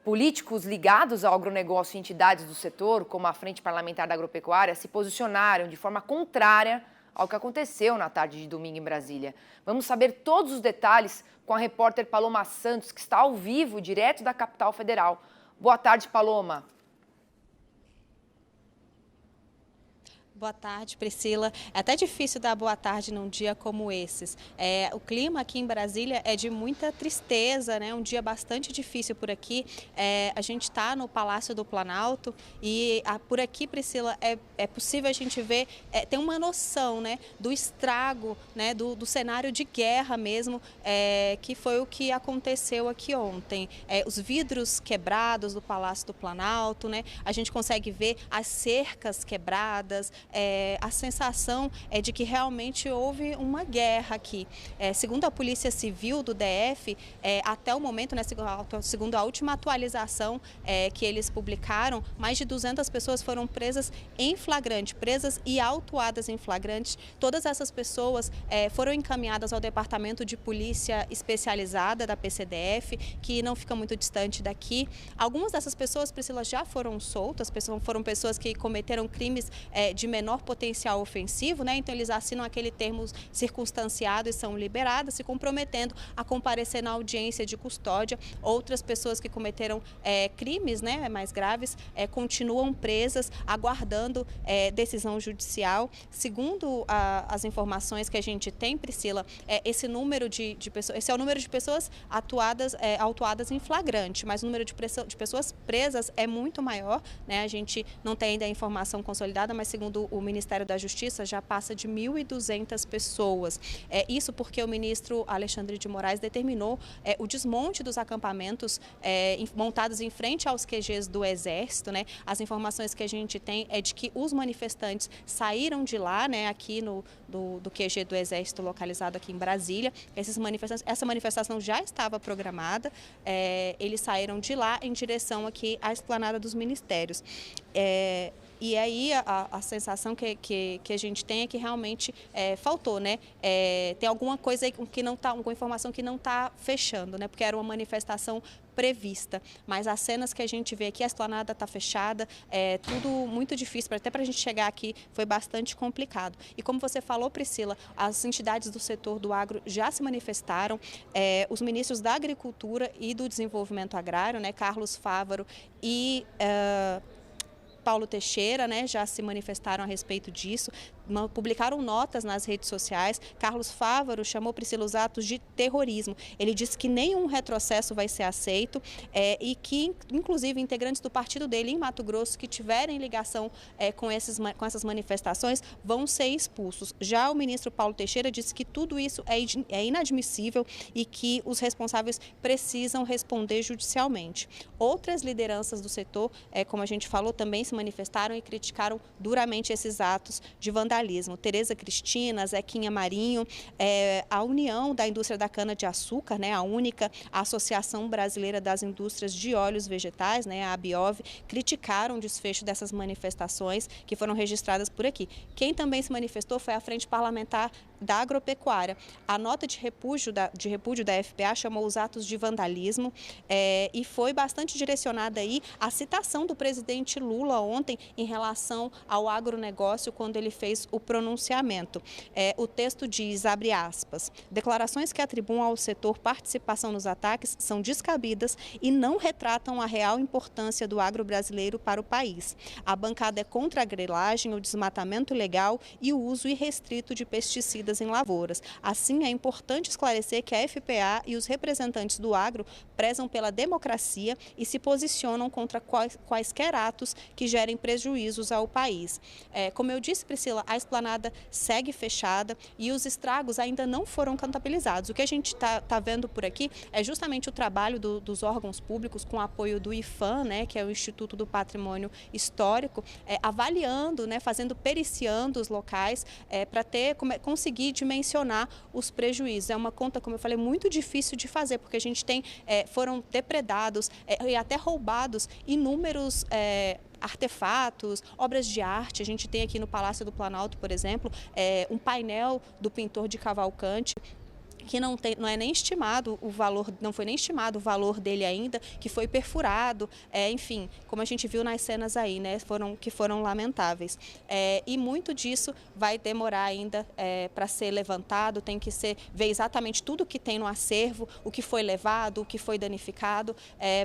Políticos ligados ao agronegócio e entidades do setor, como a Frente Parlamentar da Agropecuária, se posicionaram de forma contrária ao que aconteceu na tarde de domingo em Brasília. Vamos saber todos os detalhes com a repórter Paloma Santos, que está ao vivo, direto da capital federal. Boa tarde, Paloma. Boa tarde, Priscila. É até difícil dar boa tarde num dia como esses. O clima aqui em Brasília é de muita tristeza, né? Um dia bastante difícil por aqui. A gente está no Palácio do Planalto e por aqui, Priscila, é possível a gente ver, ter uma noção, né, do estrago, né, do cenário de guerra mesmo, que foi o que aconteceu aqui ontem. Os vidros quebrados do Palácio do Planalto, né? A gente consegue ver as cercas quebradas. A sensação é de que realmente houve uma guerra aqui. Segundo a Polícia Civil do DF, até o momento, né, segundo a última atualização que eles publicaram, mais de 200 pessoas foram presas em flagrante, presas e autuadas em flagrante. Todas essas pessoas foram encaminhadas ao Departamento de Polícia Especializada da PCDF, que não fica muito distante daqui. Algumas dessas pessoas, Priscila, já foram soltas, foram pessoas que cometeram crimes de menor potencial ofensivo, né? Então eles assinam aquele termo circunstanciado e são liberadas, se comprometendo a comparecer na audiência de custódia. Outras pessoas que cometeram crimes, né, mais graves, continuam presas, aguardando decisão judicial. Segundo as informações que a gente tem, Priscila, esse número de pessoas, esse é o número de pessoas autuadas em flagrante, mas o número de pessoas presas é muito maior, né? A gente não tem ainda a informação consolidada, mas segundo o Ministério da Justiça já passa de 1.200 pessoas. Isso porque o ministro Alexandre de Moraes determinou o desmonte dos acampamentos montados em frente aos QGs do Exército, né? As informações que a gente tem é de que os manifestantes saíram de lá, né, aqui do QG do Exército localizado aqui em Brasília. Essa manifestação já estava programada, eles saíram de lá em direção aqui à esplanada dos ministérios. E aí a sensação que a gente tem é que realmente faltou, né? Tem alguma coisa aí que não tá, alguma informação que não está fechando, né? Porque era uma manifestação prevista, mas as cenas que a gente vê aqui, a esplanada está fechada, tudo muito difícil, até para a gente chegar aqui foi bastante complicado. E como você falou, Priscila, as entidades do setor do agro já se manifestaram, os ministros da Agricultura e do Desenvolvimento Agrário, né, Carlos Fávaro e Paulo Teixeira, né, já se manifestaram a respeito disso, publicaram notas nas redes sociais. Carlos Fávaro chamou, Priscila, os atos de terrorismo. Ele disse que nenhum retrocesso vai ser aceito e que, inclusive, integrantes do partido dele em Mato Grosso que tiverem ligação com essas manifestações vão ser expulsos. Já o ministro Paulo Teixeira disse que tudo isso é inadmissível e que os responsáveis precisam responder judicialmente. Outras lideranças do setor, como a gente falou, também se manifestaram e criticaram duramente esses atos de vandalismo. Tereza Cristina, Zequinha Marinho, a União da Indústria da Cana-de-Açúcar, né, a única Associação Brasileira das Indústrias de Óleos Vegetais, né, a ABIOV, criticaram o desfecho dessas manifestações que foram registradas por aqui. Quem também se manifestou foi a Frente Parlamentar da Agropecuária. A nota de repúdio da FPA chamou os atos de vandalismo e foi bastante direcionada aí à citação do presidente Lula ontem em relação ao agronegócio quando ele fez o pronunciamento. O texto diz, abre aspas, declarações que atribuam ao setor participação nos ataques são descabidas e não retratam a real importância do agro brasileiro para o país. A bancada é contra a grilagem, o desmatamento ilegal e o uso irrestrito de pesticidas em lavouras. Assim, é importante esclarecer que a FPA e os representantes do agro prezam pela democracia e se posicionam contra quaisquer atos que gerem prejuízos ao país. Como eu disse, Priscila, a esplanada segue fechada e os estragos ainda não foram contabilizados. O que a gente está vendo por aqui é justamente o trabalho dos órgãos públicos com apoio do IPHAN, né, que é o Instituto do Patrimônio Histórico, avaliando, né, periciando os locais para conseguir dimensionar os prejuízos. É uma conta, como eu falei, muito difícil de fazer, porque a gente tem, foram depredados e até roubados inúmeros artefatos, obras de arte. A gente tem aqui no Palácio do Planalto, por exemplo, um painel do pintor de Cavalcante, que não é nem estimado o valor, não foi nem estimado o valor dele ainda, que foi perfurado, enfim, como a gente viu nas cenas aí, né, que foram lamentáveis. E muito disso vai demorar ainda para ser levantado, tem que ver exatamente tudo o que tem no acervo, o que foi levado, o que foi danificado,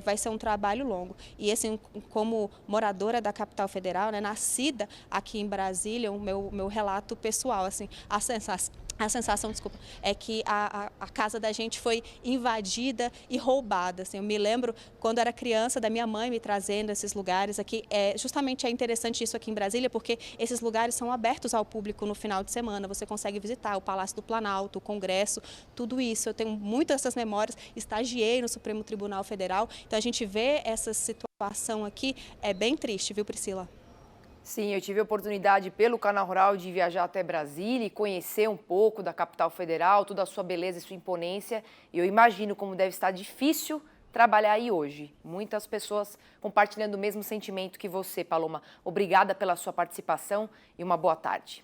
vai ser um trabalho longo. E assim, como moradora da capital federal, né, nascida aqui em Brasília, o meu relato pessoal, assim, a sensação, desculpa, é que a casa da gente foi invadida e roubada. Assim, eu me lembro, quando era criança, da minha mãe me trazendo esses lugares aqui. Justamente é interessante isso aqui em Brasília, porque esses lugares são abertos ao público no final de semana. Você consegue visitar o Palácio do Planalto, o Congresso, tudo isso. Eu tenho muitas dessas memórias, estagiei no Supremo Tribunal Federal. Então, a gente vê essa situação aqui, é bem triste, viu, Priscila? Sim, eu tive a oportunidade pelo Canal Rural de viajar até Brasília e conhecer um pouco da capital federal, toda a sua beleza e sua imponência. E eu imagino como deve estar difícil trabalhar aí hoje. Muitas pessoas compartilhando o mesmo sentimento que você, Paloma. Obrigada pela sua participação e uma boa tarde.